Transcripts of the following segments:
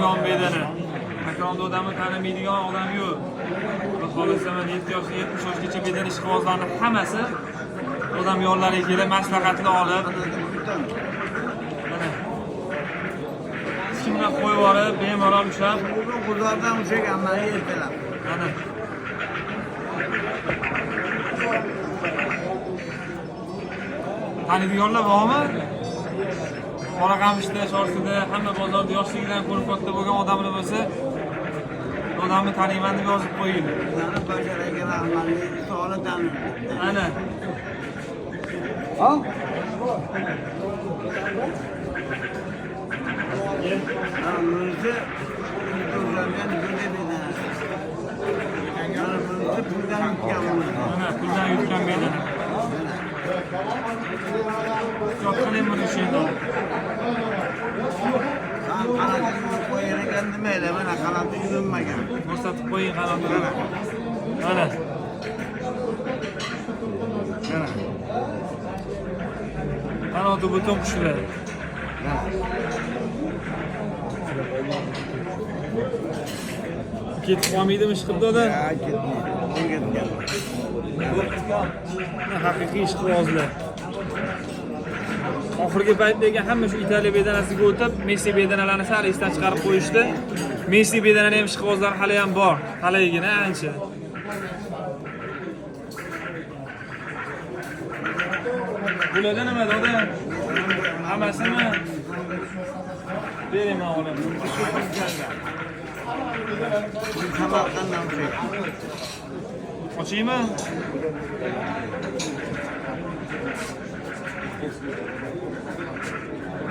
tanimaydigan bedana. Makonda odamni tanimaydigan odam yo'q. Xohlasa men 70 yoshgacha bedana ishqibozlarning hammasi odam yollariga kelib maslahatini olib, mana kimga qo'yib olib, bemalol ushlab, Xudodan ushlaganman ertalab. mana taniydiganlar bormi? Qoraqamishda, Shorsida, hamma bozorda yoshligidan ko'rib katta bo'lgan odamlar bo'lsa, odamni taniyman deb yozib qo'yinglar. Ularni basharaga rahmatli soli tanib. Ana. Ha? Bunisi o'zlaridan bunday bedana. Bunisi puldan yutgan bunisi. Mana puldan yutgan bedana. Yo'q qiling buni shunda. Qanotini qo'yar ekan demaydi, mana qanoti yulinmagan. Ko'rsatib qo'ying qanotini. Mana. Mana. Qanoti butun qushlar. Ketib qolmaydimi ishqibdoda? Ha, ketmaydi. Haqiqiy ishqibozlar. Oxirgi paytdagi hamma shu Italiya bedanasiga o'tib, Messi bedanalarini sal esdan chiqarib qo'yishdi. Messi bedanani ham ishqibozlar hali ham bor. Talaygina ancha. Bularda nima doda? Hammasini beraman olam. Samarqanddan ushlaydi. Ochaymi?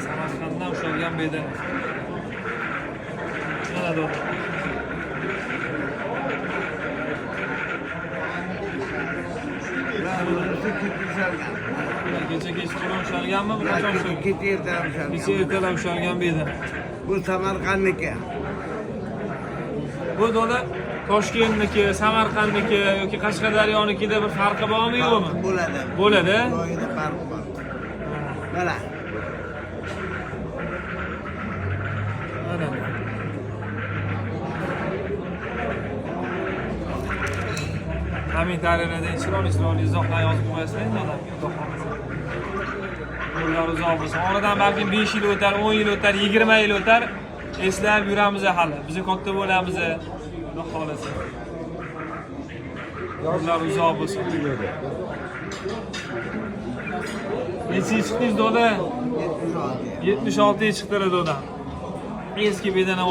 Samarqanddan ushalgan bedana. Mana doda. Kecha kechqurun ushalganmi? Bu qachon ushalgan? Kecha ertalab ushalgan. Kecha ertalab ushalgan bedana. Bu Samarqandniki. Bu doda Toshkentniki, Samarqandniki yoki Qashqadaryonikida bir farqi bormi yo'qmi? Bo'ladi. Bo'ladi. Joyida farq bor. Mana. Mana. Kommentariyada chiroyli izohlar yozib qo'yasizlar doda. Ular uzoq bo'lsa, oradan balki 5 yil o'tar, 10 yil o'tar, 20 yil o'tar, eslab yuramiz hali. Biz katta bo'lamiz, xudo xolasa. Ular uzoq bo'lsin. Necha chiqdingiz doda? 76 chiqdi doda. Eski bedana